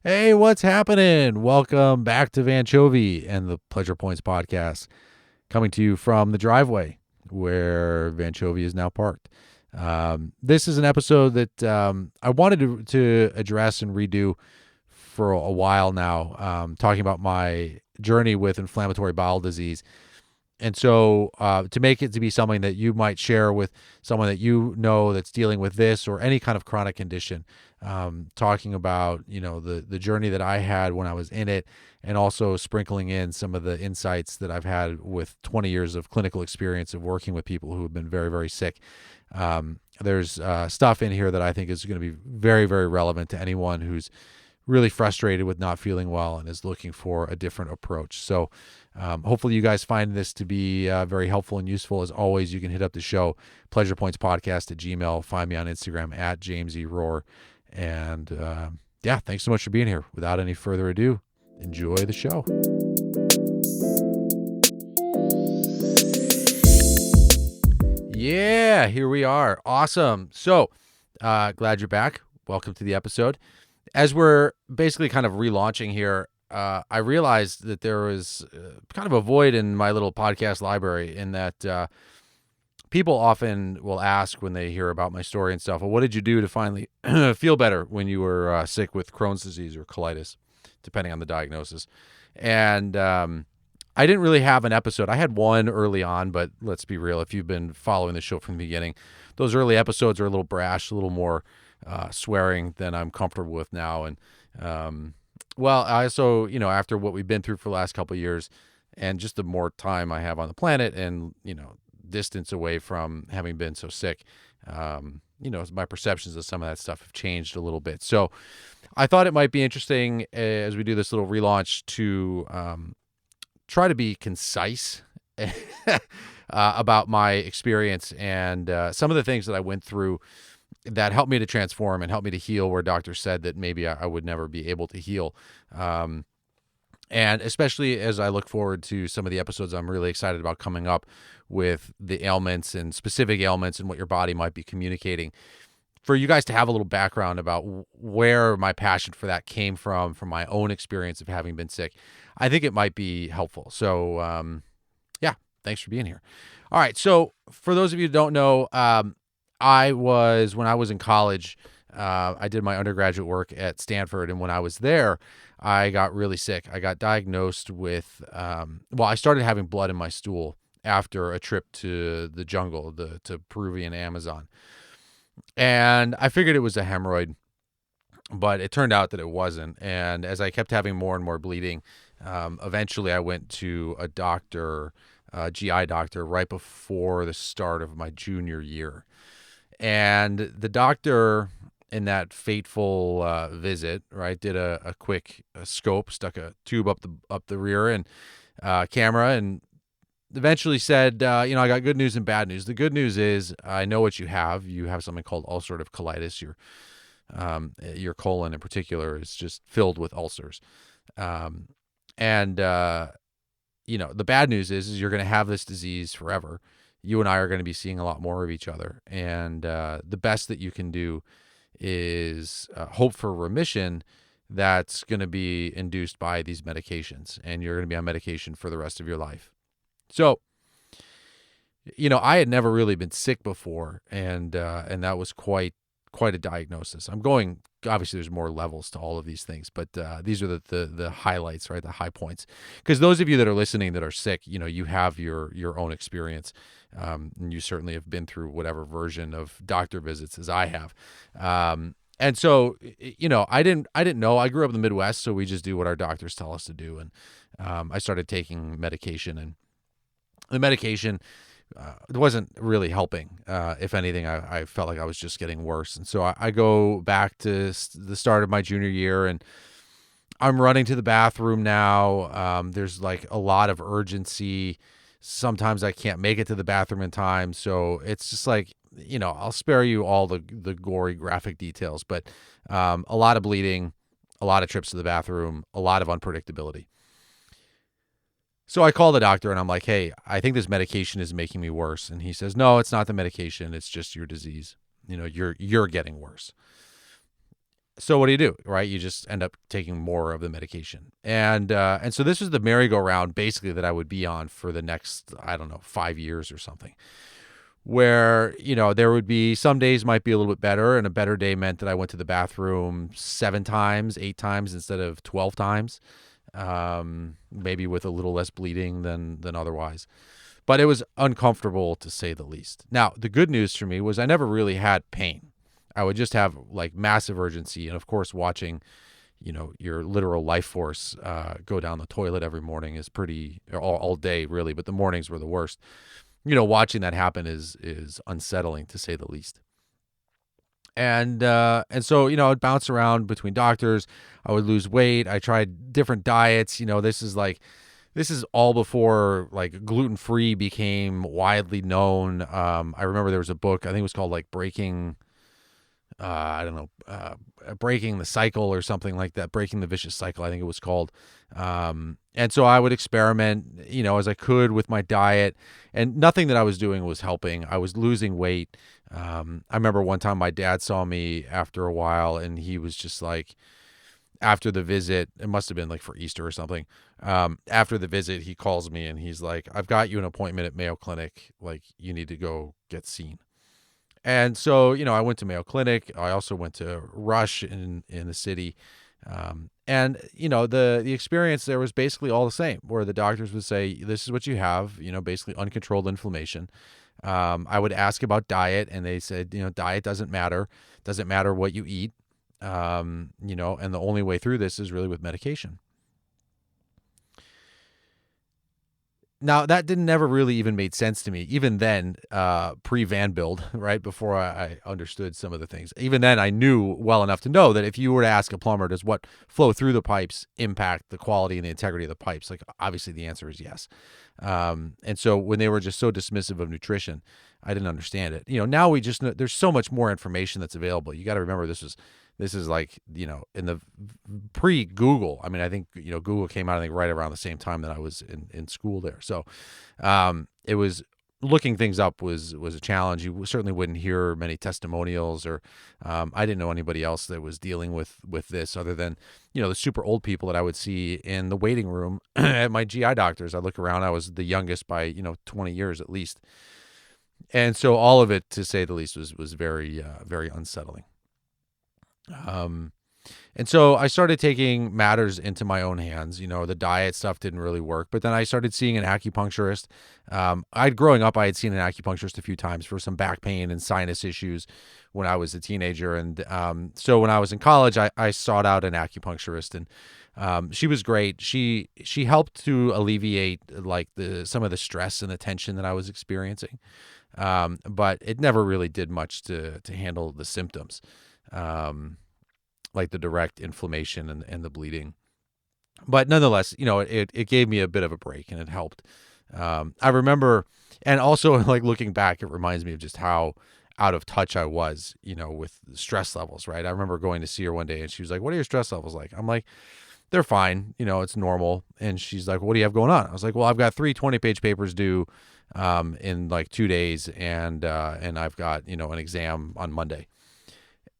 Hey, what's happening? Welcome back to Vanchovy and the Pleasure Points podcast, coming to you from the driveway where Vanchovy is now parked. This is an episode that I wanted to address and redo for a while now, talking about my journey with inflammatory bowel disease. And so to make it to be something that you might share with someone that you know that's dealing with this or any kind of chronic condition, talking about, the journey that I had when I was in it, and also sprinkling in some of the insights that I've had with 20 years of clinical experience of working with people who have been very, very sick. There's stuff in here that I think is going to be very, very relevant to anyone who's really frustrated with not feeling well and is looking for a different approach. So hopefully you guys find this to be very helpful and useful. As always, you can hit up the show, pleasurepointspodcast@gmail.com. Find me on Instagram @JamesERoar. And thanks so much for being here. Without any further ado, enjoy the show. Yeah, here we are. Awesome. So glad you're back. Welcome to the episode. As we're basically kind of relaunching here, I realized that there was kind of a void in my little podcast library, in that people often will ask when they hear about my story and stuff, well, what did you do to finally feel better when you were sick with Crohn's disease or colitis, depending on the diagnosis? And I didn't really have an episode. I had one early on, but let's be real. If you've been following the show from the beginning, those early episodes are a little brash, a little more swearing than I'm comfortable with now. And I also, after what we've been through for the last couple of years, and just the more time I have on the planet, and distance away from having been so sick, my perceptions of some of that stuff have changed a little bit. So I thought it might be interesting as we do this little relaunch to try to be concise about my experience and some of the things that I went through that helped me to transform and helped me to heal where doctors said that maybe I would never be able to heal. And especially as I look forward to some of the episodes I'm really excited about coming up with the ailments and specific ailments and what your body might be communicating, for you guys to have a little background about where my passion for that came from my own experience of having been sick, I think it might be helpful. So, thanks for being here. All right. So for those of you who don't know, when I was in college, I did my undergraduate work at Stanford. And when I was there, I got really sick. I got diagnosed with, I started having blood in my stool after a trip to the jungle, to Peruvian Amazon. And I figured it was a hemorrhoid, but it turned out that it wasn't. And as I kept having more and more bleeding, eventually I went to a doctor, a GI doctor, right before the start of my junior year. And the doctor, in that fateful visit, right, did a quick scope, stuck a tube up the rear and camera, and eventually said, I got good news and bad news. The good news is I know what you have. You have something called ulcerative colitis. Your colon in particular is just filled with ulcers. The bad news is you're going to have this disease forever. You and I are going to be seeing a lot more of each other. And the best that you can do is hope for remission that's going to be induced by these medications. And you're going to be on medication for the rest of your life. So, I had never really been sick before. And that was quite a diagnosis. Obviously there's more levels to all of these things, but these are the highlights, right? The high points. Because those of you that are listening that are sick, you have your own experience. And you certainly have been through whatever version of doctor visits as I have. And so, I didn't know. I grew up in the Midwest, so we just do what our doctors tell us to do. And I started taking medication, and the medication it wasn't really helping. If anything, I felt like I was just getting worse. And so I go back to the start of my junior year, and I'm running to the bathroom now. There's like a lot of urgency. Sometimes I can't make it to the bathroom in time. So it's just like, I'll spare you all the gory graphic details, but a lot of bleeding, a lot of trips to the bathroom, a lot of unpredictability. So I call the doctor and I'm like, hey, I think this medication is making me worse. And he says, no, it's not the medication. It's just your disease. You're getting worse. So what do? Right? You just end up taking more of the medication. And so this was the merry-go-round basically that I would be on for the next, I don't know, 5 years or something. Where, there would be some days might be a little bit better, and a better day meant that I went to the bathroom 7 times, 8 times instead of 12 times. Maybe with a little less bleeding than otherwise. But it was uncomfortable to say the least. Now, the good news for me was I never really had pain. I would just have like massive urgency. And of course, watching, your literal life force go down the toilet every morning is pretty, all day really, but the mornings were the worst. Watching that happen is unsettling to say the least. And so, I'd bounce around between doctors. I would lose weight. I tried different diets. This is all before like gluten-free became widely known. I remember there was a book, I think it was called like Breaking the Cycle or something like that. Breaking the Vicious Cycle, I think it was called. And so I would experiment, as I could with my diet, and nothing that I was doing was helping. I was losing weight. I remember one time my dad saw me after a while, and he was just like, after the visit, it must have been like for Easter or something. After the visit, he calls me and he's like, I've got you an appointment at Mayo Clinic. Like, you need to go get seen. And so, I went to Mayo Clinic. I also went to Rush in the city. And the experience there was basically all the same, where the doctors would say, this is what you have, basically uncontrolled inflammation. I would ask about diet, and they said, diet doesn't matter. Doesn't matter what you eat. And the only way through this is really with medication. Now, that didn't never really even made sense to me. Even then, pre-Van Build, right, before I understood some of the things. Even then, I knew well enough to know that if you were to ask a plumber, does what flow through the pipes impact the quality and the integrity of the pipes? Like, obviously, the answer is yes. And so when they were just so dismissive of nutrition, I didn't understand it. Now we just know there's so much more information that's available. You got to remember this is like, in the pre-Google. I mean, I think, Google came out, I think, right around the same time that I was in school there. So it was, looking things up was a challenge. You certainly wouldn't hear many testimonials, or I didn't know anybody else that was dealing with this other than, the super old people that I would see in the waiting room at my GI doctors. I look around, I was the youngest by, 20 years at least. And so all of it, to say the least, was very, very unsettling. And so I started taking matters into my own hands. The diet stuff didn't really work, but then I started seeing an acupuncturist. Growing up, I had seen an acupuncturist a few times for some back pain and sinus issues when I was a teenager. And so when I was in college, I sought out an acupuncturist, and she was great. She helped to alleviate like some of the stress and the tension that I was experiencing. But it never really did much to handle the symptoms. Like the direct inflammation and the bleeding. But nonetheless, it gave me a bit of a break, and it helped. I remember, and also like looking back, it reminds me of just how out of touch I was, with stress levels, right? I remember going to see her one day, and she was like, what are your stress levels like? I'm like, they're fine. It's normal. And she's like, what do you have going on? I was like, well, I've got 3 20-page papers due in like 2 days, and I've got, an exam on Monday.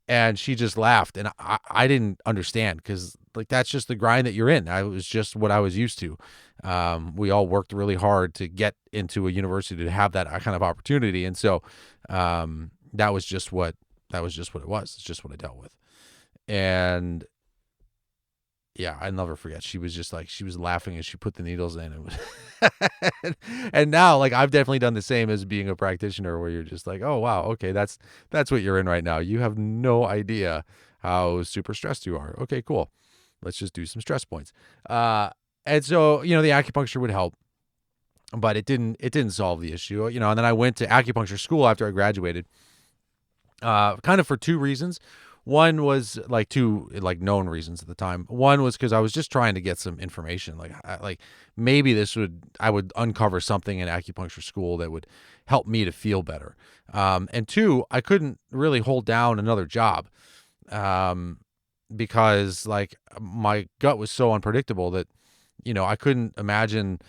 And she just laughed, and I didn't understand, because like that's just the grind that you're in. I was just what I was used to. We all worked really hard to get into a university to have that kind of opportunity, and so that was just what it was. It's just what I dealt with. And yeah, I'll never forget. She was just like, she was laughing as she put the needles in. It was and now, like, I've definitely done the same as being a practitioner, where you're just like, oh, wow, okay, that's what you're in right now. You have no idea how super stressed you are. Okay, cool. Let's just do some stress points. And so, the acupuncture would help, but it didn't solve the issue, and then I went to acupuncture school after I graduated, kind of for 2 reasons. One was like 2 like known reasons at the time. One was because I was just trying to get some information. Like maybe I would uncover something in acupuncture school that would help me to feel better. And 2, I couldn't really hold down another job, because like my gut was so unpredictable that, I couldn't imagine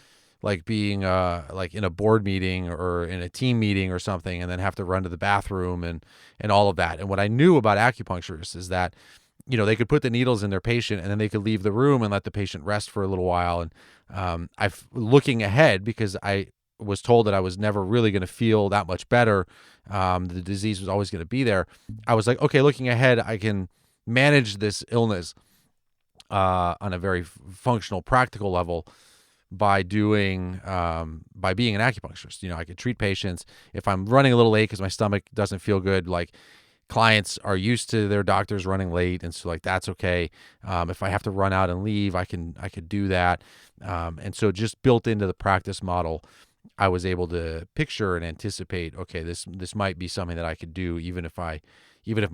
like being like in a board meeting or in a team meeting or something, and then have to run to the bathroom and all of that. And what I knew about acupuncturists is that, they could put the needles in their patient and then they could leave the room and let the patient rest for a little while. And looking ahead, because I was told that I was never really going to feel that much better. The disease was always going to be there. I was like, okay, looking ahead, I can manage this illness on a very functional, practical level by being an acupuncturist. I could treat patients if I'm running a little late because my stomach doesn't feel good. Like, clients are used to their doctors running late, and so like that's okay. If I have to run out and leave, I could do that. And so just built into the practice model, I was able to picture and anticipate, okay, this might be something that I could do even if my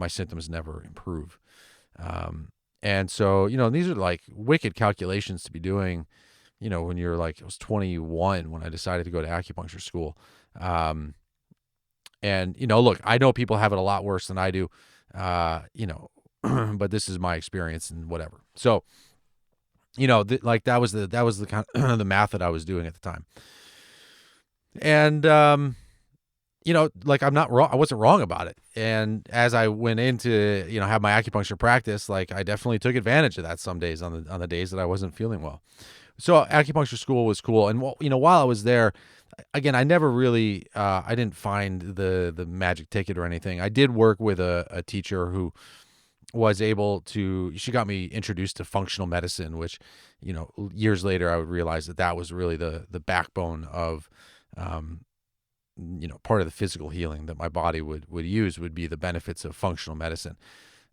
symptoms never improve. And so, these are like wicked calculations to be doing, when you're like, I was 21 when I decided to go to acupuncture school. And, look, I know people have it a lot worse than I do, but this is my experience and whatever. So, that was the kind of the math that I was doing at the time. And, like, I'm not wrong. I wasn't wrong about it. And as I went into, have my acupuncture practice, like, I definitely took advantage of that some days on the days that I wasn't feeling well. So acupuncture school was cool. And, while I was there, again, I never really, I didn't find the magic ticket or anything. I did work with a teacher who was able to, she got me introduced to functional medicine, which, years later I would realize that was really the backbone of, part of the physical healing that my body would use would be the benefits of functional medicine.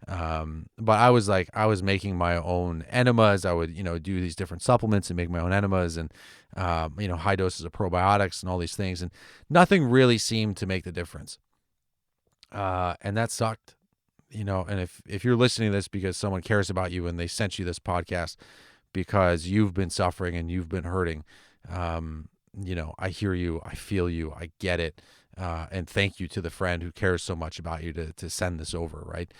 But I was making my own enemas. I would, do these different supplements and make my own enemas and, high doses of probiotics and all these things. And nothing really seemed to make the difference. And that sucked, and if you're listening to this because someone cares about you and they sent you this podcast because you've been suffering and you've been hurting, I hear you, I feel you, I get it. And thank you to the friend who cares so much about you to send this over. Right.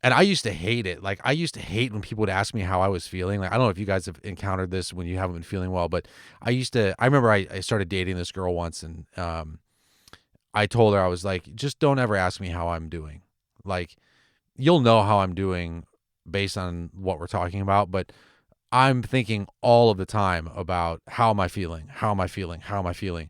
And I used to hate it. Like, I used to hate when people would ask me how I was feeling. Like, I don't know if you guys have encountered this when you haven't been feeling well, but I remember I started dating this girl once, and I told her, I was like, just don't ever ask me how I'm doing. Like, you'll know how I'm doing based on what we're talking about, but I'm thinking all of the time about how am I feeling? How am I feeling? How am I feeling?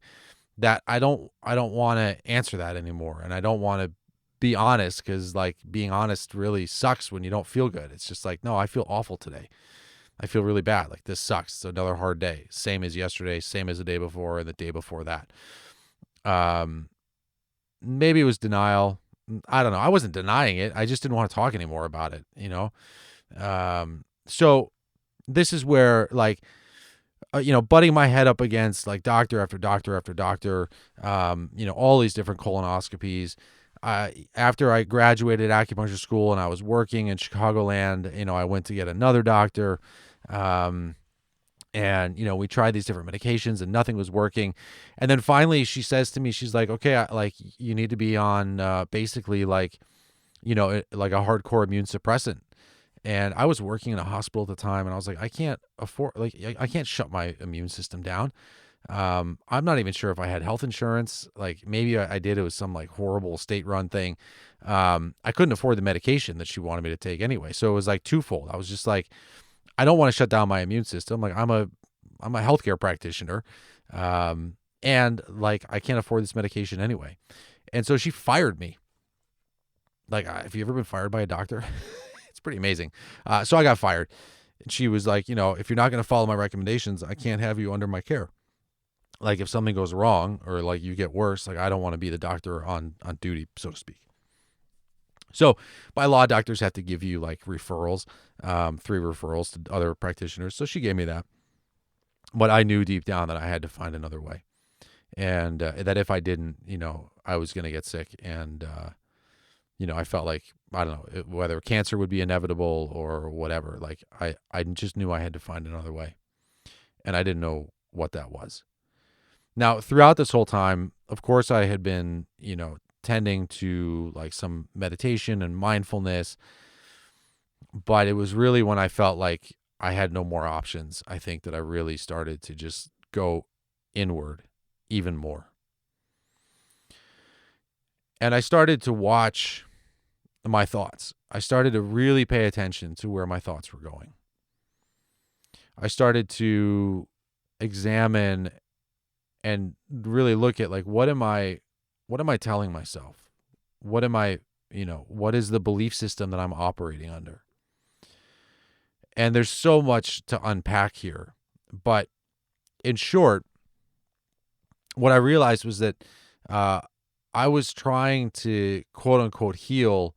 That I don't want to answer that anymore. And I don't want to be honest, because like being honest really sucks when you don't feel good. It's just like, no, I feel awful today. I feel really bad. Like, this sucks. It's another hard day. Same as yesterday, same as the day before, and the day before that. Maybe it was denial. I don't know. I wasn't denying it. I just didn't want to talk anymore about it, So this is where, like, butting my head up against like doctor after doctor after doctor, all these different colonoscopies. After I graduated acupuncture school and I was working in Chicagoland, I went to get another doctor. And, we tried these different medications and nothing was working. And then finally she says to me, she's like, okay, you need to be on, basically like, like a hardcore immune suppressant. And I was working in a hospital at the time, and I was like, I can't afford, like, I can't shut my immune system down. I'm not even sure if I had health insurance. Like, maybe I did. It was some like horrible state-run thing. I couldn't afford the medication that she wanted me to take anyway. So it was like twofold. I was just like, I don't want to shut down my immune system. Like, I'm a healthcare practitioner. And like, I can't afford this medication anyway. And so she fired me. Like, have you ever been fired by a doctor? It's pretty amazing. So I got fired. And she was like, if you're not going to follow my recommendations, I can't have you under my care. Like, if something goes wrong or like you get worse, like, I don't want to be the doctor on duty, so to speak. So by law, doctors have to give you like referrals, 3 referrals to other practitioners. So she gave me that. But I knew deep down that I had to find another way. And that if I didn't, I was going to get sick. And, I felt like, I don't know, whether cancer would be inevitable or whatever. Like, I just knew I had to find another way. And I didn't know what that was. Now, throughout this whole time, of course, I had been, tending to like some meditation and mindfulness. But it was really when I felt like I had no more options, I think, that I really started to just go inward even more. And I started to watch my thoughts. I started to really pay attention to where my thoughts were going. I started to examine and really look at, like, what am I telling myself? What am I, what is the belief system that I'm operating under? And there's so much to unpack here. But in short, what I realized was that I was trying to quote unquote heal,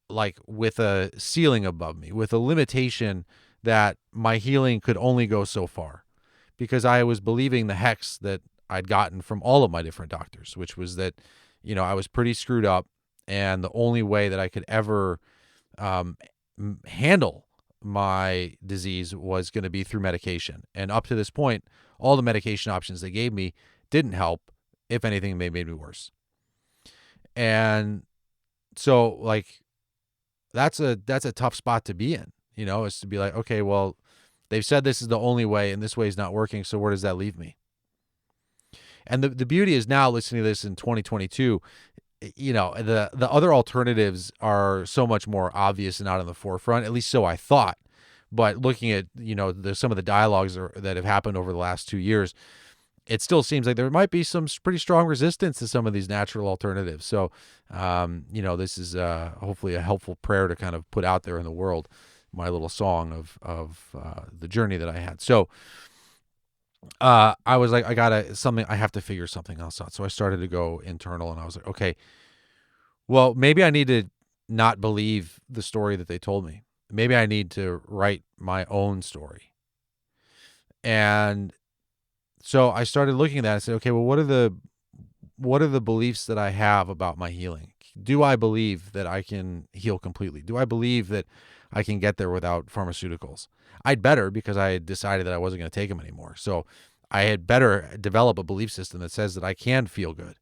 like, with a ceiling above me, with a limitation that my healing could only go so far, because I was believing the hex that I'd gotten from all of my different doctors, which was that, I was pretty screwed up, and the only way that I could ever handle my disease was going to be through medication. And up to this point, all the medication options they gave me didn't help. If anything, they made me worse. And so, like, that's a tough spot to be in, is to be like, okay, well, they've said this is the only way and this way is not working. So where does that leave me? And the beauty is, now listening to this in 2022, the other alternatives are so much more obvious and out in the forefront, at least so I thought. But looking at, some of the dialogues that have happened over the last 2 years, it still seems like there might be some pretty strong resistance to some of these natural alternatives. So, this is hopefully a helpful prayer to kind of put out there in the world, my little song of the journey that I had. So I was like, I have to figure something else out. So I started to go internal, and I was like, okay, well, maybe I need to not believe the story that they told me. Maybe I need to write my own story. And so I started looking at that and said, okay, well, what are the beliefs that I have about my healing? Do I believe that I can heal completely? Do I believe that I can get there without pharmaceuticals? I'd better, because I had decided that I wasn't going to take them anymore. So I had better develop a belief system that says that I can feel good,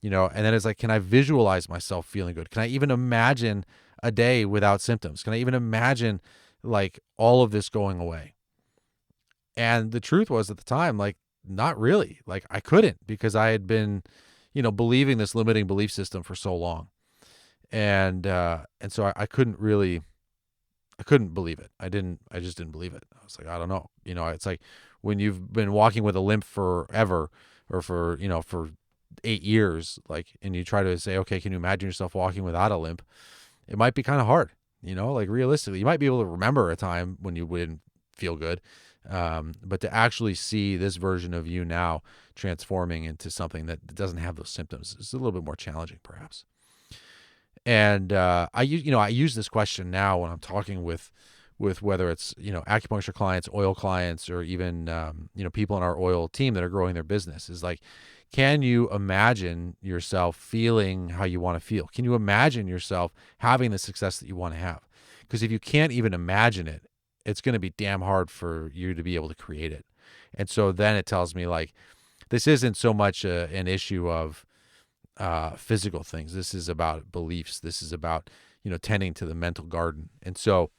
and then it's like, can I visualize myself feeling good? Can I even imagine a day without symptoms? Can I even imagine, like, all of this going away? And the truth was, at the time, like, not really. Like, I couldn't, because I had been, believing this limiting belief system for so long. And so I couldn't believe it. I just didn't believe it. I was like, I don't know. It's like when you've been walking with a limp forever, or for 8 years, like, and you try to say, okay, can you imagine yourself walking without a limp? It might be kind of hard, like, realistically. You might be able to remember a time when you wouldn't feel good. But to actually see this version of you now transforming into something that doesn't have those symptoms is a little bit more challenging, perhaps. And I use this question now when I'm talking with whether it's, acupuncture clients, oil clients, or even, people in our oil team that are growing their business, is like, can you imagine yourself feeling how you want to feel? Can you imagine yourself having the success that you want to have? Because if you can't even imagine it, it's going to be damn hard for you to be able to create it. And so then it tells me, like, this isn't so much an issue of physical things. This is about beliefs. This is about, tending to the mental garden. And so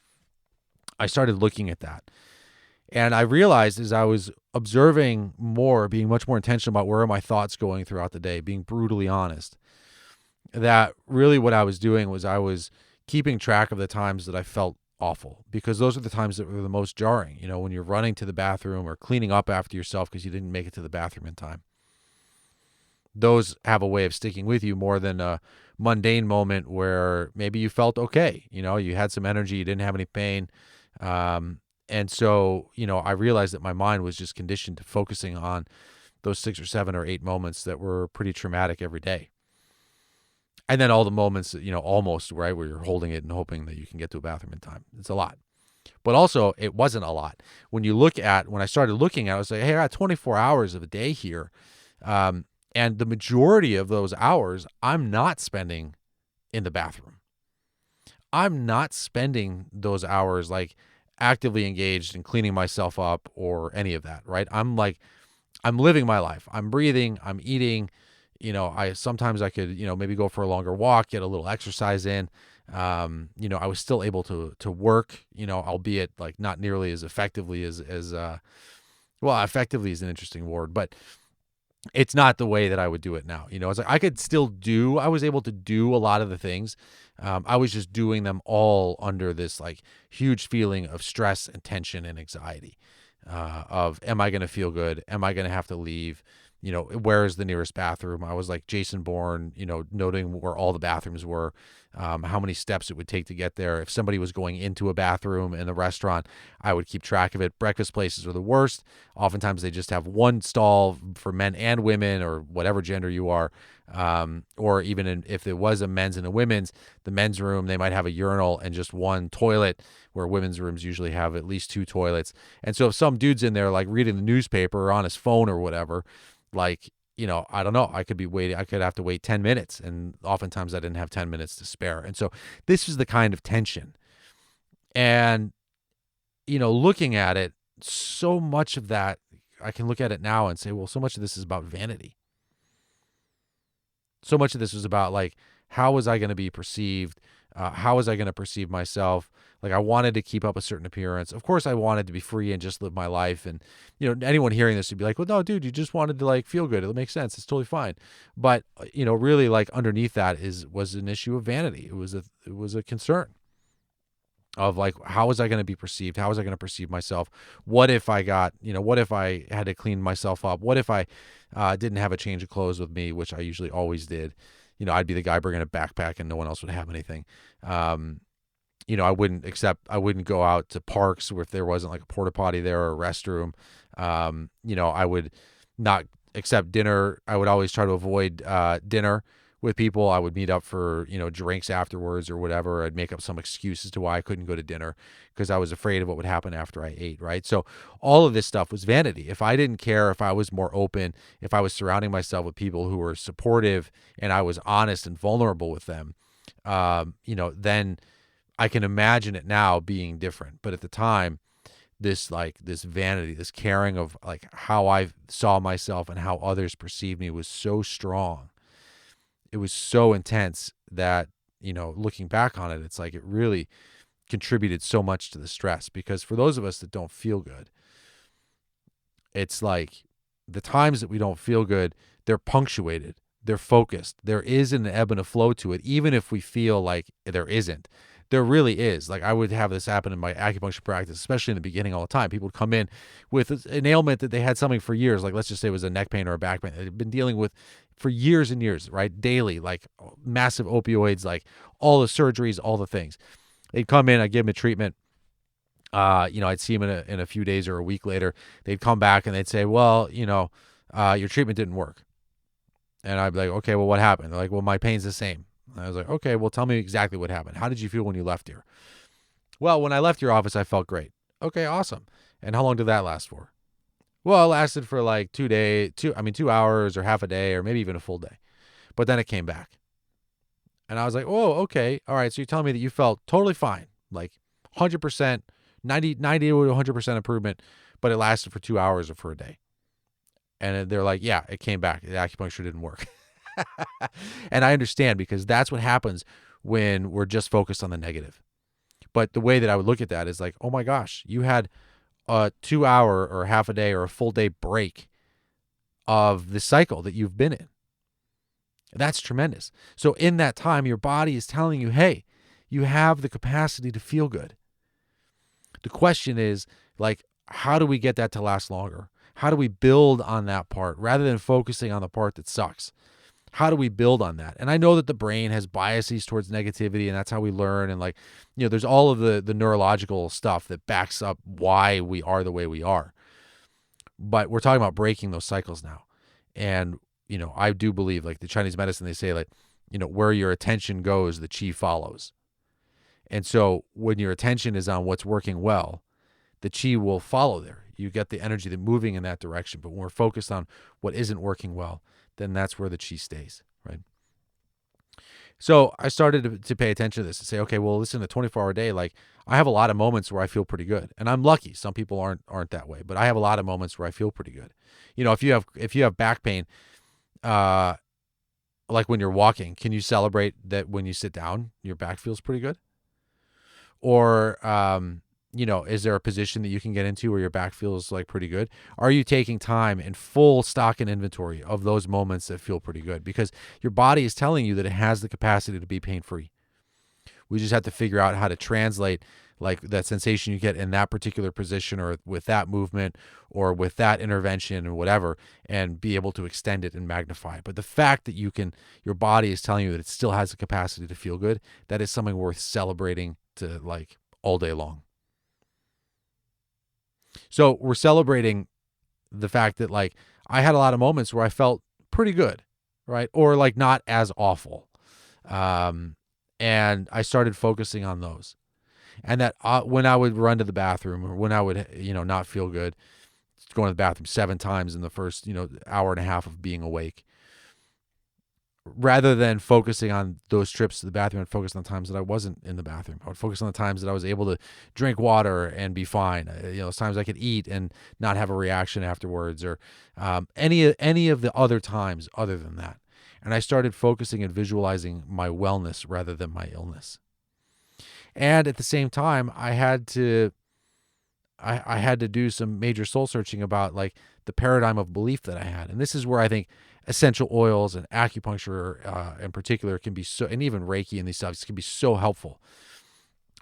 I started looking at that. And I realized, as I was observing more, being much more intentional about where are my thoughts going throughout the day, being brutally honest, that really what I was doing was I was keeping track of the times that I felt awful, because those are the times that were the most jarring, when you're running to the bathroom or cleaning up after yourself because you didn't make it to the bathroom in time. Those have a way of sticking with you more than a mundane moment where maybe you felt okay, you had some energy, you didn't have any pain. And so, I realized that my mind was just conditioned to focusing on those 6 or 7 or 8 moments that were pretty traumatic every day. And then all the moments, almost, right, where you're holding it and hoping that you can get to a bathroom in time. It's a lot. But also, it wasn't a lot. When I started looking at it, I was like, hey, I got 24 hours of a day here. And the majority of those hours, I'm not spending in the bathroom. I'm not spending those hours, like, actively engaged in cleaning myself up or any of that, right? I'm living my life. I'm breathing, I'm eating, sometimes I could, maybe go for a longer walk, get a little exercise in. I was still able to work, albeit, like, not nearly as effectively as effectively is an interesting word, but it's not the way that I would do it now. It's like I was able to do a lot of the things. I was just doing them all under this like huge feeling of stress and tension and anxiety of, am I going to feel good? Am I going to have to leave? Where is the nearest bathroom? I was like Jason Bourne, noting where all the bathrooms were, how many steps it would take to get there. If somebody was going into a bathroom in the restaurant, I would keep track of it. Breakfast places are the worst. Oftentimes they just have one stall for men and women or whatever gender you are. Or even if it was a men's and a women's, the men's room, they might have a urinal and just one toilet, where women's rooms usually have at least two toilets. And so if some dude's in there like reading the newspaper or on his phone or whatever, like, I don't know, I could have to wait 10 minutes. And oftentimes I didn't have 10 minutes to spare. And so this is the kind of tension. And, looking at it, so much of that, I can look at it now and say, well, so much of this is about vanity. So much of this was about like, how was I going to be perceived? How was I going to perceive myself? Like I wanted to keep up a certain appearance. Of course I wanted to be free and just live my life. And, anyone hearing this would be like, well, no, dude, you just wanted to like feel good. It'll make sense. It's totally fine. But, really like underneath that was an issue of vanity. It was a concern of like, how was I going to be perceived? How was I going to perceive myself? What if I had to clean myself up? What if I didn't have a change of clothes with me, which I usually always did? I'd be the guy bringing a backpack and no one else would have anything. I wouldn't go out to parks where if there wasn't like a porta potty there or a restroom. I would not accept dinner. I would always try to avoid dinner with people. I would meet up for, drinks afterwards or whatever. I'd make up some excuse as to why I couldn't go to dinner because I was afraid of what would happen after I ate, right? So all of this stuff was vanity. If I didn't care, if I was more open, if I was surrounding myself with people who were supportive and I was honest and vulnerable with them, then I can imagine it now being different. But at the time, this vanity, this caring of like how I saw myself and how others perceived me was so strong. It was so intense that, looking back on it, it's like it really contributed so much to the stress, because for those of us that don't feel good, it's like the times that we don't feel good, they're punctuated, they're focused. There is an ebb and a flow to it, even if we feel like there isn't. There really is. Like I would have this happen in my acupuncture practice, especially in the beginning all the time. People would come in with an ailment that they had something for years. Like let's just say it was a neck pain or a back pain. They'd been dealing with for years and years, right? Daily, like massive opioids, like all the surgeries, all the things. They'd come in, I'd give them a treatment. I'd see them in a few days or a week later. They'd come back and they'd say, well, your treatment didn't work. And I'd be like, okay, well, what happened? They're like, well, my pain's the same. I was like, okay, well, tell me exactly what happened. How did you feel when you left here? Well, when I left your office, I felt great. Okay, awesome. And how long did that last for? Well, it lasted for like 2 hours or half a day or maybe even a full day. But then it came back. And I was like, oh, okay. All right. So you're telling me that you felt totally fine, like 100%, 90 to 100% improvement, but it lasted for 2 hours or for a day. And they're like, yeah, it came back. The acupuncture didn't work. And I understand, because that's what happens when we're just focused on the negative. But the way that I would look at that is like, oh my gosh, you had a 2 hour or half a day or a full day break of the cycle that you've been in. That's tremendous. So in that time, your body is telling you, hey, you have the capacity to feel good. The question is like, how do we get that to last longer? How do we build on that part rather than focusing on the part that sucks? How do we build on that? And I know that the brain has biases towards negativity, and that's how we learn. And like, there's all of the neurological stuff that backs up why we are the way we are. But we're talking about breaking those cycles now. And, I do believe, like the Chinese medicine, they say like, where your attention goes, the qi follows. And so when your attention is on what's working well, the qi will follow there. You get the energy that moving in that direction. But when we're focused on what isn't working well, then that's where the qi stays, right? So I started to pay attention to this and say, okay, well, listen, a 24-hour day, like I have a lot of moments where I feel pretty good, and I'm lucky. Some people aren't that way, but I have a lot of moments where I feel pretty good. If you have back pain, like when you're walking, can you celebrate that when you sit down, your back feels pretty good? Or is there a position that you can get into where your back feels like pretty good? Are you taking time and full stock and inventory of those moments that feel pretty good? Because your body is telling you that it has the capacity to be pain-free. We just have to figure out how to translate like that sensation you get in that particular position or with that movement or with that intervention or whatever, and be able to extend it and magnify it. But the fact that your body is telling you that it still has the capacity to feel good, that is something worth celebrating to like all day long. So we're celebrating the fact that like I had a lot of moments where I felt pretty good, right? Or like not as awful. And I started focusing on those. And that when I would run to the bathroom or when I would, not feel good, going to the bathroom 7 times in the first, hour and a half of being awake, rather than focusing on those trips to the bathroom, I'd focus on the times that I wasn't in the bathroom. I would focus on the times that I was able to drink water and be fine. Those times I could eat and not have a reaction afterwards, or any of the other times other than that. And I started focusing and visualizing my wellness rather than my illness. And at the same time, I had to do some major soul searching about like the paradigm of belief that I had. And this is where I think essential oils and acupuncture in particular can be so, and even Reiki and these stuff can be so helpful,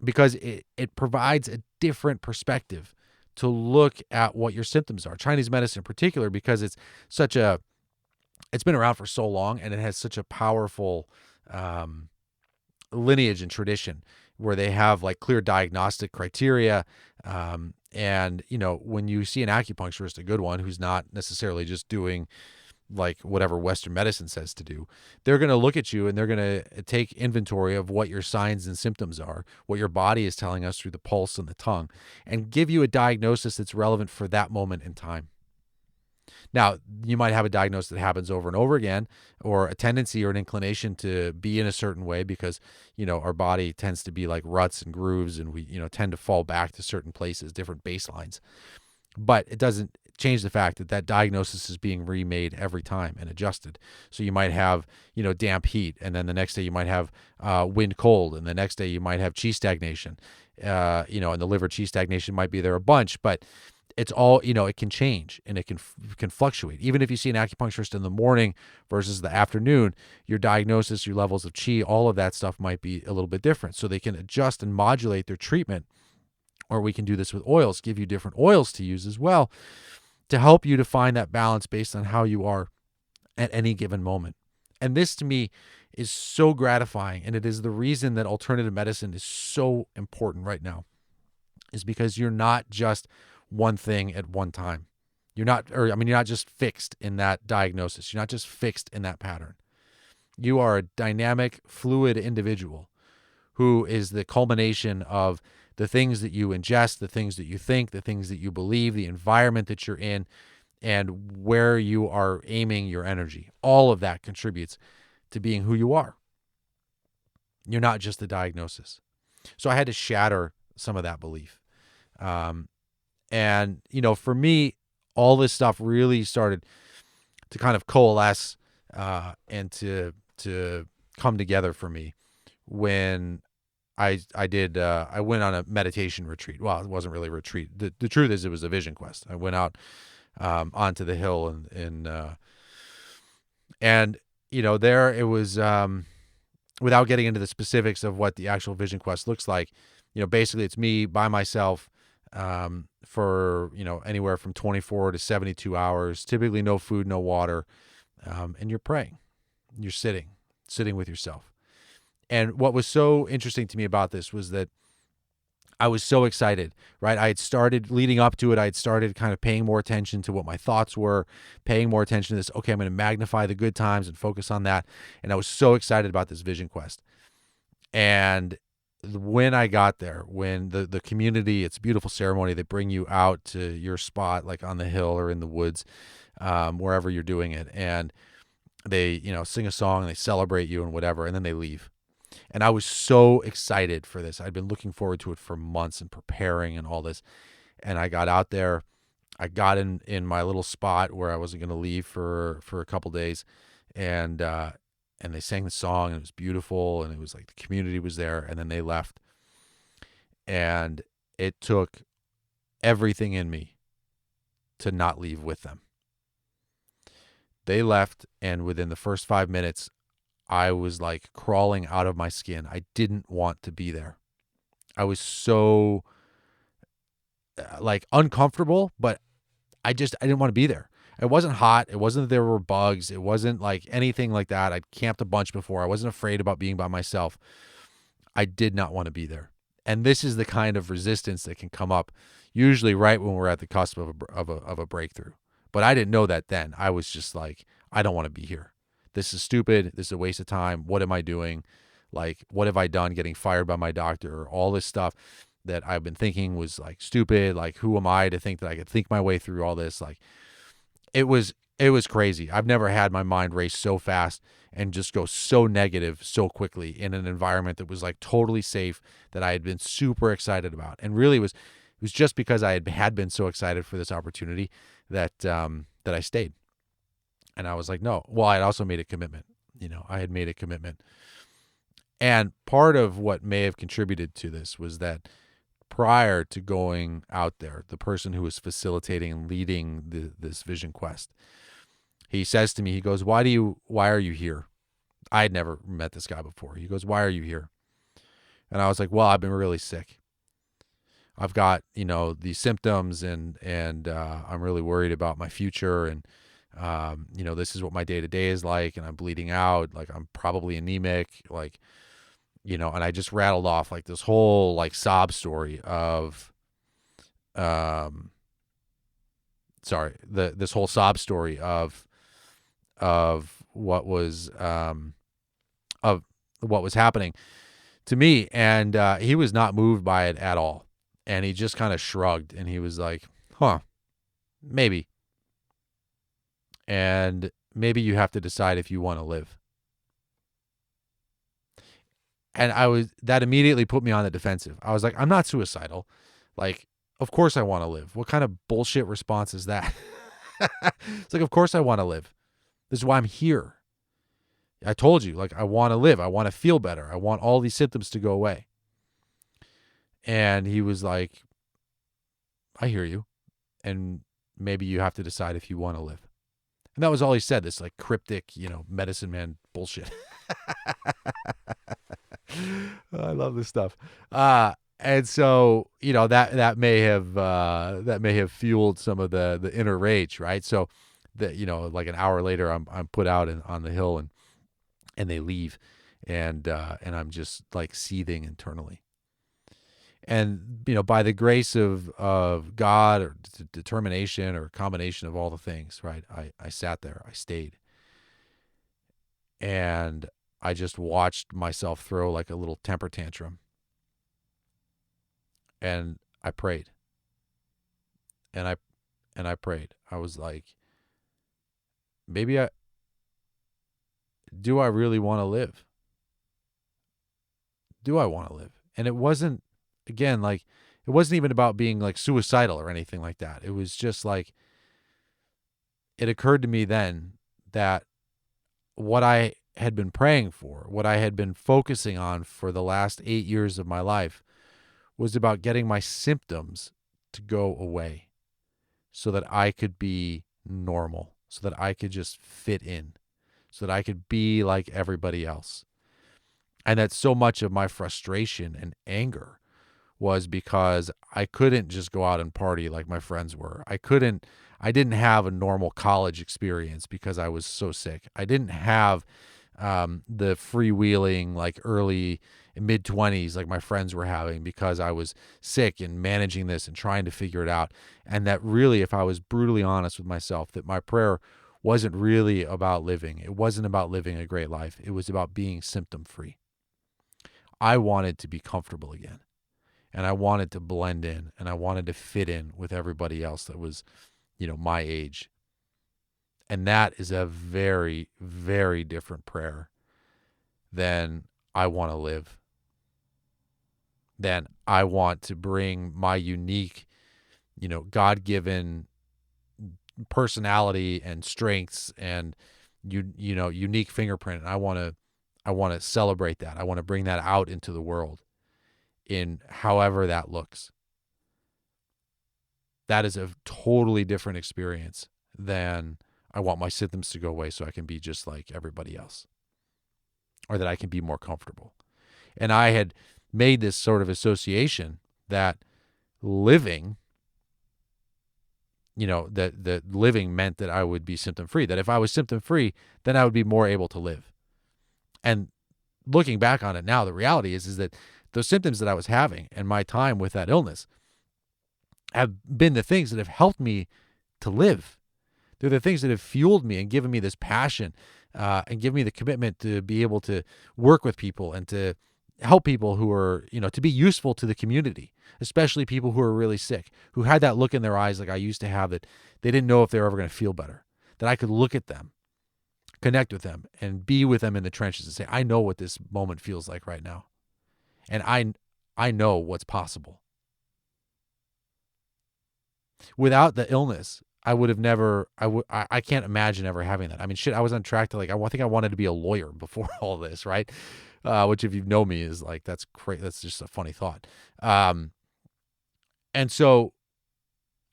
because it provides a different perspective to look at what your symptoms are. Chinese medicine in particular, because it's been around for so long and it has such a powerful lineage and tradition where they have like clear diagnostic criteria. And, when you see an acupuncturist, a good one, who's not necessarily just doing like whatever Western medicine says to do, they're going to look at you and they're going to take inventory of what your signs and symptoms are, what your body is telling us through the pulse and the tongue, and give you a diagnosis that's relevant for that moment in time. Now, you might have a diagnosis that happens over and over again, or a tendency or an inclination to be in a certain way because, our body tends to be like ruts and grooves, and we, tend to fall back to certain places, different baselines. But it doesn't change the fact that diagnosis is being remade every time and adjusted. So you might have, damp heat, and then the next day you might have wind cold, and the next day you might have chi stagnation, and the liver chi stagnation might be there a bunch, but it's all, it can change and it can fluctuate. Even if you see an acupuncturist in the morning versus the afternoon, your diagnosis, your levels of chi, all of that stuff might be a little bit different. So they can adjust and modulate their treatment. Or we can do this with oils, give you different oils to use as well to help you to find that balance based on how you are at any given moment. And this to me is so gratifying. And it is the reason that alternative medicine is so important right now, is because you're not just one thing at one time. You're not just fixed in that diagnosis. You're not just fixed in that pattern. You are a dynamic, fluid individual who is the culmination of the things that you ingest, the things that you think, the things that you believe, the environment that you're in, and where you are aiming your energy. All of that contributes to being who you are. You're not just the diagnosis. So I had to shatter some of that belief. And, for me, all this stuff really started to kind of coalesce and to come together for me when I went on a meditation retreat. Well, it wasn't really a retreat. The truth is it was a vision quest. I went out onto the hill and there it was, without getting into the specifics of what the actual vision quest looks like, basically it's me by myself for, anywhere from 24 to 72 hours, typically no food, no water. And you're praying, you're sitting with yourself. And what was so interesting to me about this was that I was so excited, right? I had started leading up to it. I had started kind of paying more attention to what my thoughts were, paying more attention to this. Okay, I'm going to magnify the good times and focus on that. And I was so excited about this vision quest. And when I got there, when the community, it's a beautiful ceremony. They bring you out to your spot, like on the hill or in the woods, wherever you're doing it. And they, sing a song and they celebrate you and whatever, and then they leave. And I was so excited for this. I'd been looking forward to it for months and preparing and all this. And I got out there. I got in my little spot where I wasn't going to leave for a couple days. And they sang the song, and it was beautiful, and it was like the community was there, and then they left. And it took everything in me to not leave with them. They left, and within the first 5 minutes, I was like crawling out of my skin. I didn't want to be there. I was so like uncomfortable, but I didn't want to be there. It wasn't hot. It wasn't that there were bugs. It wasn't like anything like that. I'd camped a bunch before. I wasn't afraid about being by myself. I did not want to be there. And this is the kind of resistance that can come up usually right when we're at the cusp of a breakthrough. But I didn't know that then. I was just like, I don't want to be here. This is stupid. This is a waste of time. What am I doing? Like, what have I done getting fired by my doctor? All this stuff that I've been thinking was like stupid. Like, who am I to think that I could think my way through all this? Like, it was crazy. I've never had my mind race so fast and just go so negative so quickly in an environment that was like totally safe, that I had been super excited about. And really it was just because I had been so excited for this opportunity that I stayed. And I was like, no. Well, I had also made a commitment. I had made a commitment. And part of what may have contributed to this was that prior to going out there, the person who was facilitating and leading this vision quest, he says to me, he goes, why are you here? I had never met this guy before. He goes, why are you here? And I was like, well, I've been really sick. I've got, these symptoms and I'm really worried about my future. And, this is what my day to day is like. And I'm bleeding out. Like, I'm probably anemic. Like, and I just rattled off like this whole like sob story of, this whole sob story of what was happening to me. And he was not moved by it at all. And he just kind of shrugged and he was like, maybe. And maybe you have to decide if you want to live. And that immediately put me on the defensive. I was like, I'm not suicidal. Like, of course I want to live. What kind of bullshit response is that? It's like, of course I want to live. This is why I'm here. I told you, like, I want to live. I want to feel better. I want all these symptoms to go away. And he was like, I hear you. And maybe you have to decide if you want to live. And that was all he said, this like cryptic, medicine man bullshit. I love this stuff. And so, that may have fueled some of the inner rage, right? So that, like an hour later, I'm put out on the hill and they leave, and I'm just like seething internally. And, by the grace of God or determination or combination of all the things, right? I sat there, I stayed, and I just watched myself throw like a little temper tantrum. And I prayed. And I prayed. I was like, do I really want to live? Do I want to live? And it wasn't, again, like, it wasn't even about being like suicidal or anything like that. It was just like, it occurred to me then that what I had been praying for, what I had been focusing on for the last 8 years of my life, was about getting my symptoms to go away so that I could be normal, so that I could just fit in, so that I could be like everybody else. And that so much of my frustration and anger was because I couldn't just go out and party like my friends were. I didn't have a normal college experience because I was so sick. I didn't have the freewheeling, like early mid-20s like my friends were having because I was sick and managing this and trying to figure it out. And that really, if I was brutally honest with myself, that my prayer wasn't really about living. It wasn't about living a great life. It was about being symptom-free. I wanted to be comfortable again. And I wanted to blend in, and I wanted to fit in with everybody else that was, my age. And that is a very, very different prayer than I want to live. Then I want to bring my unique, God-given personality and strengths and unique fingerprint. And I want to celebrate that. I want to bring that out into the world in however that looks. that is a totally different experience than I want my symptoms to go away so I can be just like everybody else, or that I can be more comfortable. And I had made this sort of association that living, that living meant that I would be symptom free, that if I was symptom free, then I would be more able to live. And looking back on it now, the reality is that those symptoms that I was having and my time with that illness have been the things that have helped me to live. They're the things that have fueled me and given me this passion and given me the commitment to be able to work with people and to help people who are, to be useful to the community, especially people who are really sick, who had that look in their eyes like I used to have, that they didn't know if they were ever going to feel better, that I could look at them, connect with them, and be with them in the trenches and say, I know what this moment feels like right now. And I know what's possible. Without the illness, I would have never, I can't imagine ever having that. I mean, shit, I was on track to I think I wanted to be a lawyer before all this, right? Which if you know me is like, that's great. That's just a funny thought. And so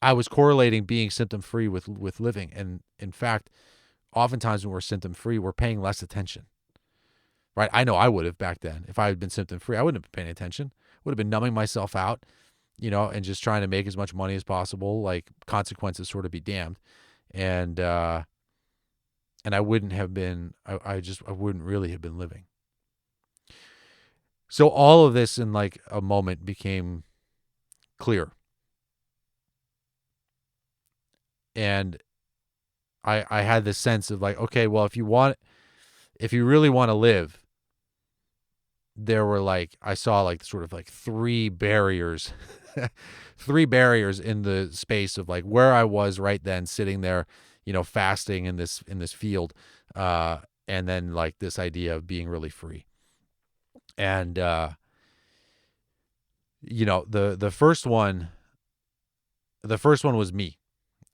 I was correlating being symptom free with living. And in fact, oftentimes when we're symptom free, we're paying less attention, right? I know I would have back then. If I had been symptom free, I wouldn't have been paying attention. Would have been numbing myself out, and just trying to make as much money as possible, like consequences sort of be damned. And I wouldn't have been, I wouldn't really have been living. So all of this in like a moment became clear. And I had this sense of like, okay, well, if you really want to live, there were I saw sort of three barriers, three barriers in the space of where I was right then, sitting there, fasting in this field, and then this idea of being really free. And the first one was me.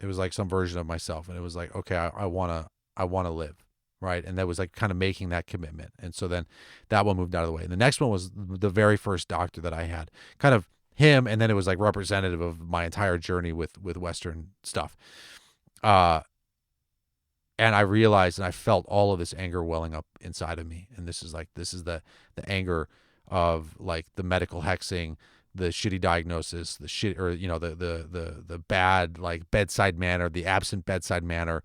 It was some version of myself, and it was okay, I want to live. Right. And that was kind of making that commitment. And so then that one moved out of the way. And the next one was the very first doctor that I had, kind of him. And then it was representative of my entire journey with Western stuff. And I realized and I felt all of this anger welling up inside of me. And this is the anger of the medical hexing, the shitty diagnosis, the shit, or, the bad, bedside manner, the absent bedside manner.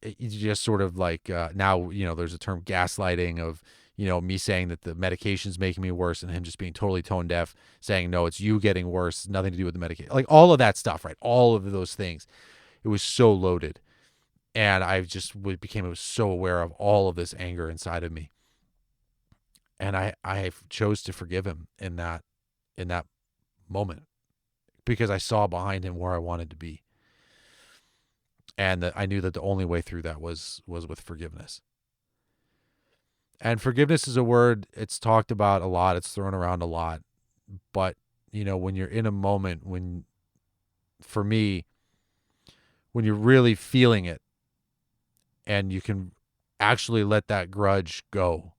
It's just sort of now, there's a term gaslighting of, me saying that the medication's making me worse and him just being totally tone deaf, saying, no, it's you getting worse, nothing to do with the medication, all of that stuff, right? All of those things. It was so loaded. And I just became so aware of all of this anger inside of me. And I chose to forgive him in that moment, because I saw behind him where I wanted to be. And I knew that the only way through that was with forgiveness. And forgiveness is a word, it's talked about a lot, it's thrown around a lot. But, when you're in a moment, for me, when you're really feeling it and you can actually let that grudge go,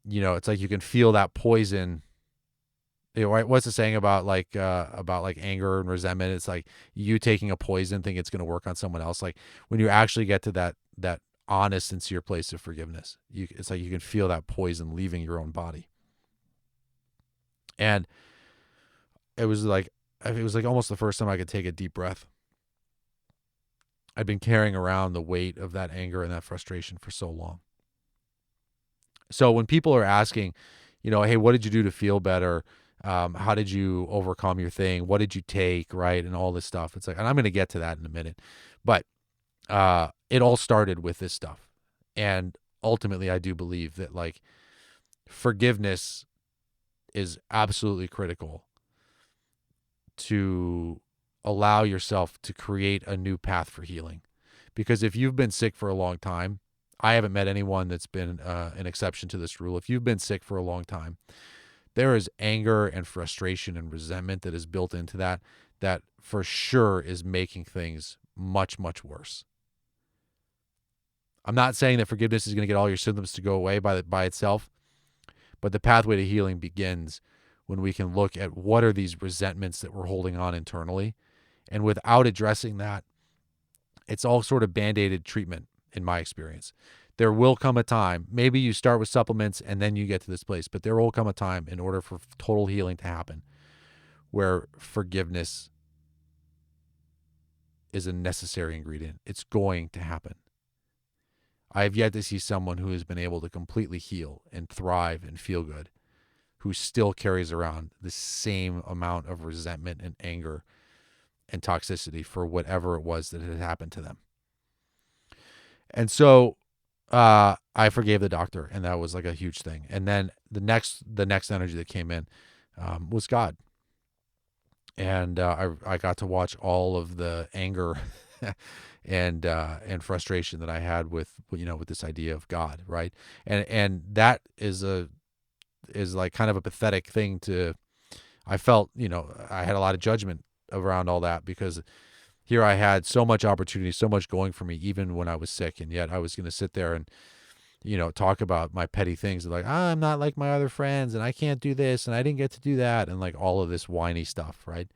it's you can feel that poison. What's the saying about anger and resentment? It's you taking a poison, think it's going to work on someone else. When you actually get to that honest, sincere place of forgiveness, it's you can feel that poison leaving your own body. And it was almost the first time I could take a deep breath. I'd been carrying around the weight of that anger and that frustration for so long. So when people are asking, hey, what did you do to feel better? How did you overcome your thing? What did you take? Right. And all this stuff. It's and I'm going to get to that in a minute, but, it all started with this stuff. And ultimately I do believe that forgiveness is absolutely critical to allow yourself to create a new path for healing. Because if you've been sick for a long time, I haven't met anyone that's been an exception to this rule. If you've been sick for a long time, there is anger and frustration and resentment that is built into that for sure is making things much, much worse. I'm not saying that forgiveness is going to get all your symptoms to go away by itself, but the pathway to healing begins when we can look at what are these resentments that we're holding on internally. And without addressing that, it's all sort of band-aided treatment in my experience. There will come a time, maybe you start with supplements and then you get to this place, but there will come a time in order for total healing to happen where forgiveness is a necessary ingredient. It's going to happen. I have yet to see someone who has been able to completely heal and thrive and feel good, who still carries around the same amount of resentment and anger and toxicity for whatever it was that had happened to them. And so I forgave the doctor, and that was like a huge thing. And then the next energy that came in was God. And I got to watch all of the anger and frustration that I had with this idea of God, right? And that is like kind of a pathetic thing to. I felt I had a lot of judgment around all that, because here I had so much opportunity, so much going for me, even when I was sick, and yet I was going to sit there and talk about my petty things, like I'm not like my other friends, and I can't do this, and I didn't get to do that, and like all of this whiny stuff, right?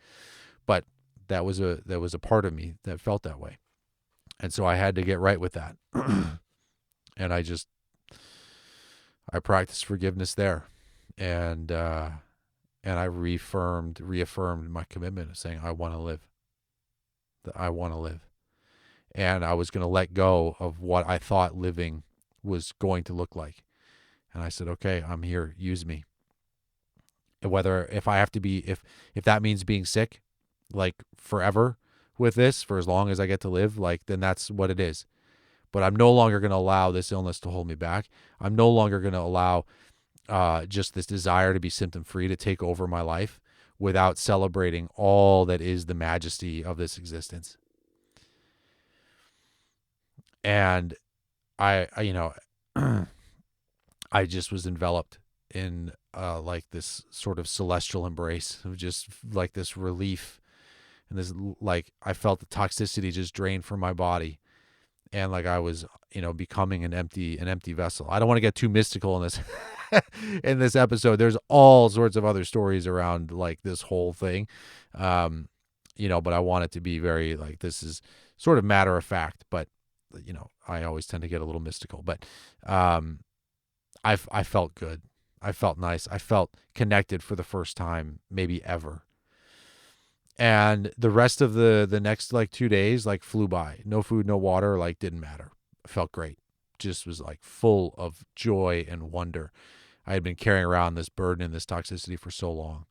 But that was a part of me that felt that way, and so I had to get right with that, and I practiced forgiveness there, and I reaffirmed my commitment of saying I want to live. That I want to live, and I was going to let go of what I thought living was going to look like. And I said, okay, I'm here, use me. And if I have to be, if that means being sick, like forever with this, for as long as I get to live, like, then that's what it is. But I'm no longer going to allow this illness to hold me back. I'm no longer going to allow just this desire to be symptom free to take over my life without celebrating all that is the majesty of this existence. And I I just was enveloped in like this sort of celestial embrace of just like this relief, and this, like, I felt the toxicity just drain from my body, and like I was becoming an empty vessel. I don't want to get too mystical in this in this episode. There's all sorts of other stories around like this whole thing, but I want it to be very like, this is sort of matter of fact, but I always tend to get a little mystical. But I felt good. I felt nice. I felt connected for the first time maybe ever. And the rest of the next like 2 days like flew by. No food, no water, like didn't matter. I felt great. Just was like full of joy and wonder. I had been carrying around this burden and this toxicity for so long.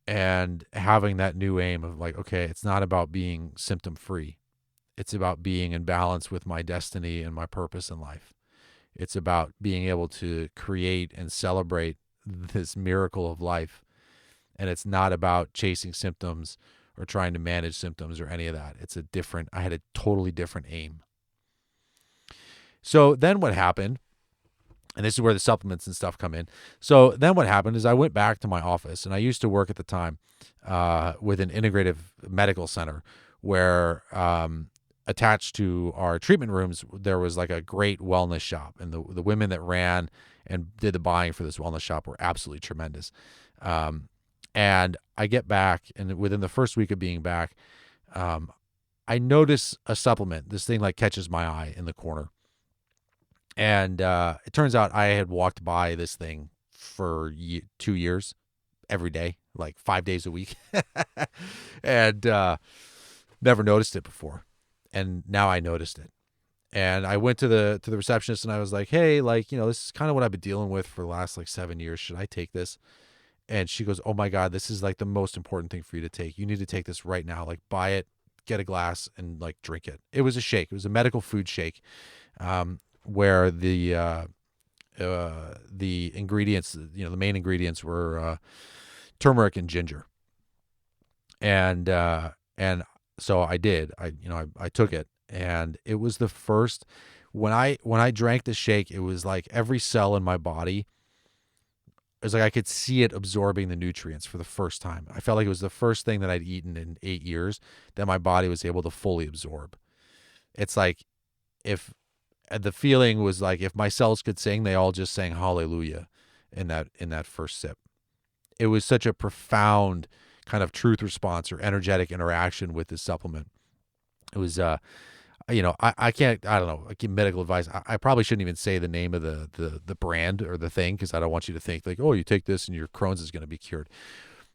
And having that new aim of like, okay, it's not about being symptom free. It's about being in balance with my destiny and my purpose in life. It's about being able to create and celebrate this miracle of life. And it's not about chasing symptoms or trying to manage symptoms or any of that. I had a totally different aim. So then what happened, and this is where the supplements and stuff come in. So then what happened is I went back to my office, and I used to work at the time with an integrative medical center where attached to our treatment rooms, there was like a great wellness shop. And the women that ran and did the buying for this wellness shop were absolutely tremendous. And I get back, and within the first week of being back, I notice a supplement. This thing like catches my eye in the corner. And it turns out I had walked by this thing for 2 years, every day, like 5 days a week, and never noticed it before. And now I noticed it. And I went to the receptionist, and I was like, hey, like, this is kind of what I've been dealing with for the last like 7 years. Should I take this? And she goes, oh my God, this is like the most important thing for you to take. You need to take this right now. Like, buy it, get a glass, and like drink it. It was a shake. It was a medical food shake, where the ingredients, the main ingredients were turmeric and ginger. And so I did. I took it, and it was the first. When I drank the shake, it was like every cell in my body, it was like I could see it absorbing the nutrients for the first time. I felt like it was the first thing that I'd eaten in 8 years that my body was able to fully absorb. It's like the feeling was like if my cells could sing, they all just sang hallelujah in that first sip. it was such a profound kind of truth response or energetic interaction with this supplement. It was, I can't, I don't know, I give medical advice. I probably shouldn't even say the name of the brand or the thing, because I don't want you to think like, oh, you take this and your Crohn's is going to be cured.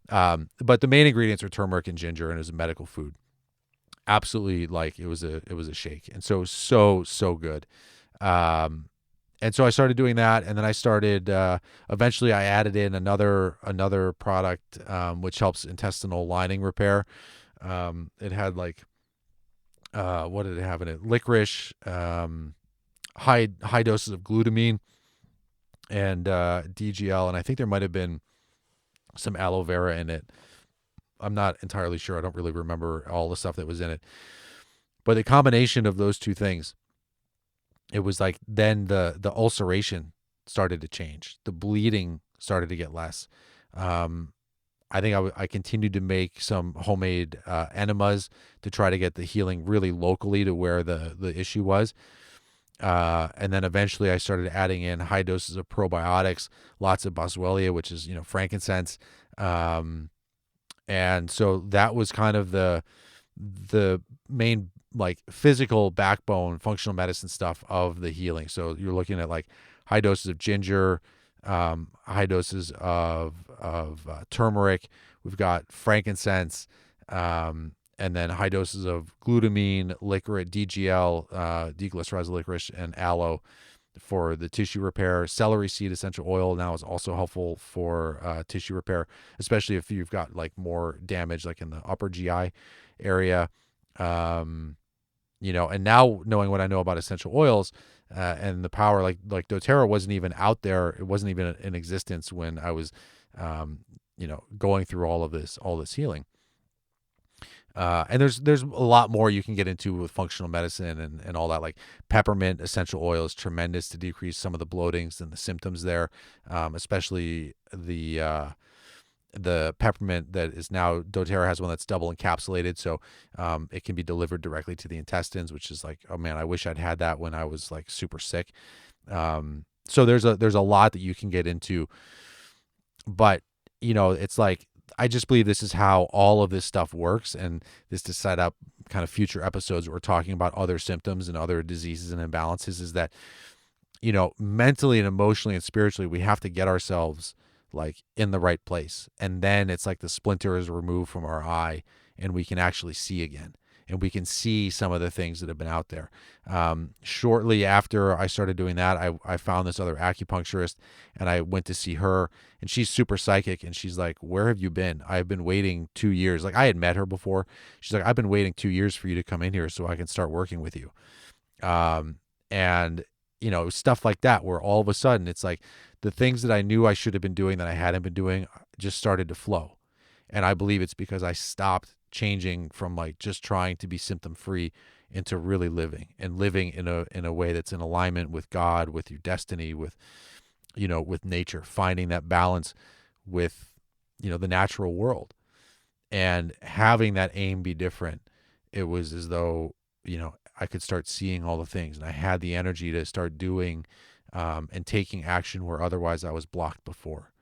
But the main ingredients are turmeric and ginger, and it was a medical food. Absolutely, like it was a shake, and so so good. And so I started doing that, and then I started. Eventually, I added in another product, which helps intestinal lining repair. It had like, what did it have in it? Licorice, high doses of glutamine, and DGL, and I think there might have been some aloe vera in it. I'm not entirely sure. I don't really remember all the stuff that was in it. But the combination of those two things, it was like then the ulceration started to change. The bleeding started to get less. I think I continued to make some homemade enemas to try to get the healing really locally to where the issue was. And then eventually I started adding in high doses of probiotics, lots of boswellia, which is, frankincense. And so that was kind of the main like physical backbone, functional medicine stuff of the healing. So you're looking at like high doses of ginger, high doses of turmeric. We've got frankincense, and then high doses of glutamine, licorice, DGL, deglycerized licorice, and aloe for the tissue repair. Celery seed essential oil now is also helpful for tissue repair, especially if you've got like more damage, like in the upper GI area. And now knowing what I know about essential oils and the power, like doTERRA wasn't even out there. It wasn't even in existence when I was, going through all this healing. And there's a lot more you can get into with functional medicine and all that. Like peppermint essential oil is tremendous to decrease some of the bloatings and the symptoms there, especially the peppermint that is now, doTERRA has one that's double encapsulated, so it can be delivered directly to the intestines, which is like, oh man, I wish I'd had that when I was like super sick. So there's a lot that you can get into, but it's like, I just believe this is how all of this stuff works, and this to set up kind of future episodes where we're talking about other symptoms and other diseases and imbalances, is that, mentally and emotionally and spiritually, we have to get ourselves like in the right place. And then it's like the splinter is removed from our eye and we can actually see again. And we can see some of the things that have been out there. Shortly after I started doing that, I found this other acupuncturist, and I went to see her, and she's super psychic. And she's like, where have you been? I've been waiting 2 years. Like, I had met her before. She's like, I've been waiting 2 years for you to come in here so I can start working with you. And stuff like that, where all of a sudden it's like the things that I knew I should have been doing that I hadn't been doing just started to flow. And I believe it's because I stopped changing from like just trying to be symptom free into really living in a way that's in alignment with God, with your destiny, with nature, finding that balance with the natural world, and having that aim be different. It was as though I could start seeing all the things, and I had the energy to start doing and taking action where otherwise I was blocked before.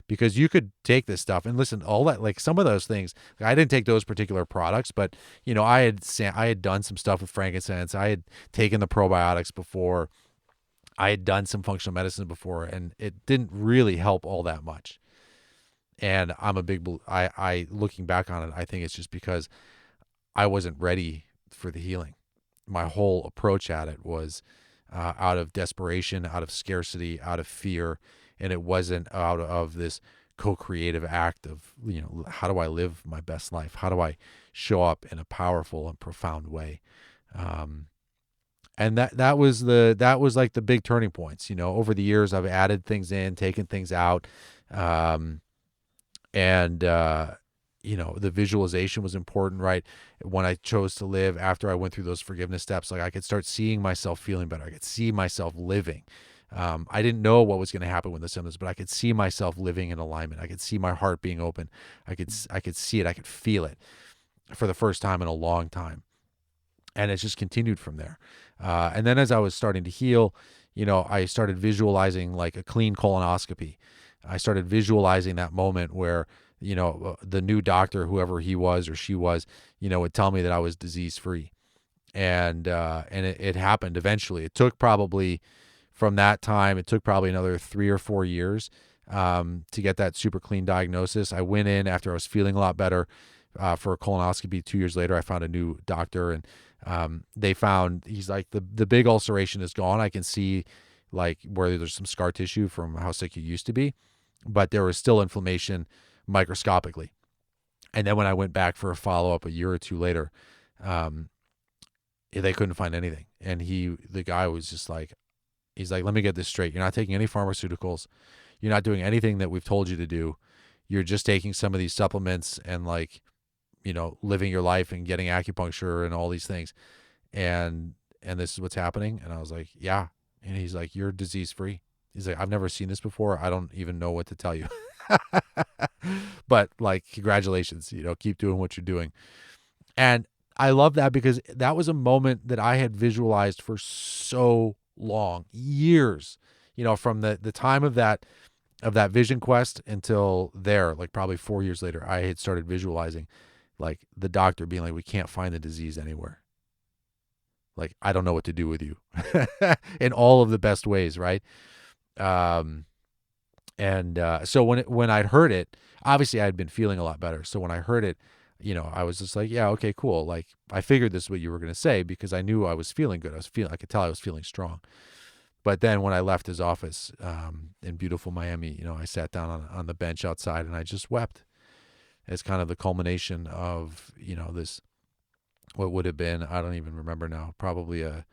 Because you could take this stuff and listen, all that, like some of those things, like I didn't take those particular products, but I had done some stuff with frankincense. I had taken the probiotics before. I had done some functional medicine before, and it didn't really help all that much. And I'm I looking back on it, I think it's just because I wasn't ready for the healing. My whole approach at it was out of desperation, out of scarcity, out of fear. And it wasn't out of this co-creative act of, how do I live my best life? How do I show up in a powerful and profound way? And that was like the big turning points. Over the years, I've added things in, taken things out. The visualization was important, right? When I chose to live, after I went through those forgiveness steps, like I could start seeing myself feeling better. I could see myself living. I didn't know what was going to happen with the symptoms, but I could see myself living in alignment. I could see my heart being open. I could see it. I could feel it for the first time in a long time. And it's just continued from there. And then as I was starting to heal, I started visualizing like a clean colonoscopy. I started visualizing that moment where, the new doctor, whoever he was or she was, would tell me that I was disease free. And it happened eventually. It took probably from that time, it took probably another 3 or 4 years to get that super clean diagnosis. I went in after I was feeling a lot better for a colonoscopy. 2 years later, I found a new doctor, and they found, he's like, the big ulceration is gone. I can see like where there's some scar tissue from how sick you used to be, but there was still inflammation microscopically. And then when I went back for a follow-up a year or two later, they couldn't find anything. And the guy was just like, he's like, let me get this straight. You're not taking any pharmaceuticals. You're not doing anything that we've told you to do. You're just taking some of these supplements and like, living your life and getting acupuncture and all these things. And this is what's happening. And I was like, yeah. And he's like, you're disease free. He's like, I've never seen this before. I don't even know what to tell you. But like, congratulations, keep doing what you're doing. And I love that because that was a moment that I had visualized for so long, years, from the time of that vision quest until there, like probably 4 years later, I had started visualizing like the doctor being like, we can't find the disease anywhere. Like, I don't know what to do with you in all of the best ways. Right. So when I'd heard it, obviously I had been feeling a lot better. So when I heard it, I was just like, yeah, okay, cool. Like, I figured this is what you were going to say because I knew I was feeling good. I could tell I was feeling strong. But then when I left his office in beautiful Miami, I sat down on the bench outside and I just wept as kind of the culmination of, this, what would have been, I don't even remember now, probably a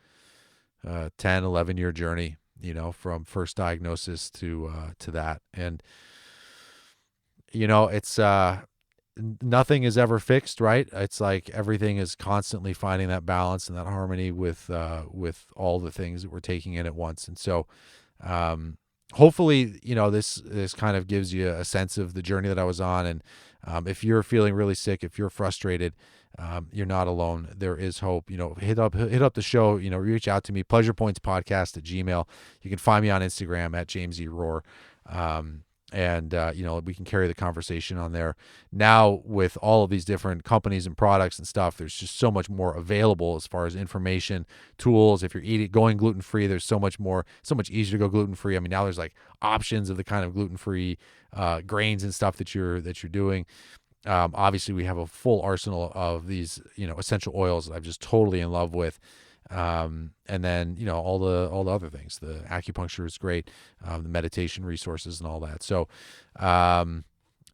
10, 11-year journey, from first diagnosis to that. And, it's, nothing is ever fixed, right? It's like everything is constantly finding that balance and that harmony with all the things that we're taking in at once. And so, hopefully, this kind of gives you a sense of the journey that I was on. And if you're feeling really sick, if you're frustrated, you're not alone. There is hope. Hit up the show. Reach out to me. pleasurepointspodcast@gmail.com. You can find me on Instagram at James E. Rohr. And we can carry the conversation on there. Now with all of these different companies and products and stuff, there's just so much more available as far as information, tools. If you're going gluten-free, there's so much easier to go gluten-free. I mean, now there's like options of the kind of gluten-free grains and stuff that you're doing. Obviously we have a full arsenal of these, essential oils that I'm just totally in love with. And then, all the other things, the acupuncture is great, the meditation resources and all that. So,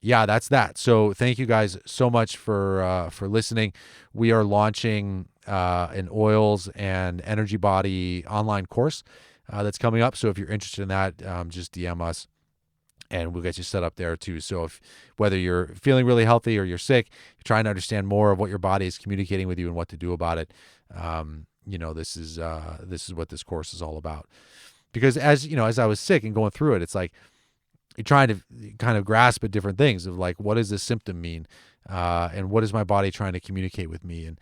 yeah, that's that. So thank you guys so much for listening. We are launching, an oils and energy body online course, that's coming up. So if you're interested in that, just DM us and we'll get you set up there too. So whether you're feeling really healthy or you're sick, you're trying to understand more of what your body is communicating with you and what to do about it. This is what this course is all about. Because as I was sick and going through it, it's like you're trying to kind of grasp at different things of like, what does this symptom mean? And what is my body trying to communicate with me? And,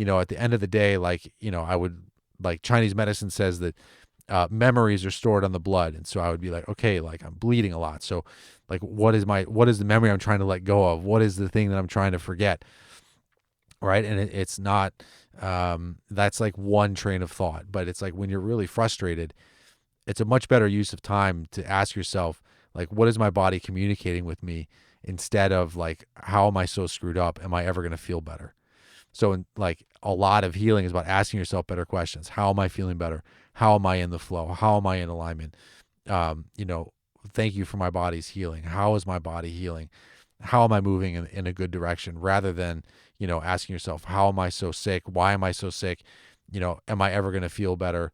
at the end of the day, I would, like, Chinese medicine says that memories are stored on the blood. And so I would be like, okay, like I'm bleeding a lot. So like, what is the memory I'm trying to let go of? What is the thing that I'm trying to forget? Right. And it's not, that's like one train of thought, but it's like when you're really frustrated, it's a much better use of time to ask yourself, like, what is my body communicating with me, instead of like, how am I so screwed up? Am I ever going to feel better? So like a lot of healing is about asking yourself better questions. How am I feeling better? How am I in the flow? How am I in alignment? Thank you for my body's healing. How is my body healing? How am I moving in a good direction, rather than, asking yourself, how am I so sick? Why am I so sick? Am I ever going to feel better?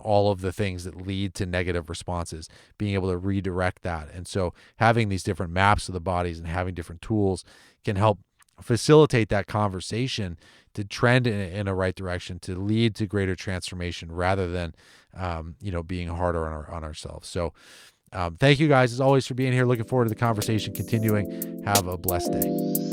All of the things that lead to negative responses, being able to redirect that. And so having these different maps of the bodies and having different tools can help facilitate that conversation to trend in a right direction, to lead to greater transformation, rather than, being harder on ourselves. So thank you guys as always for being here. Looking forward to the conversation continuing. Have a blessed day.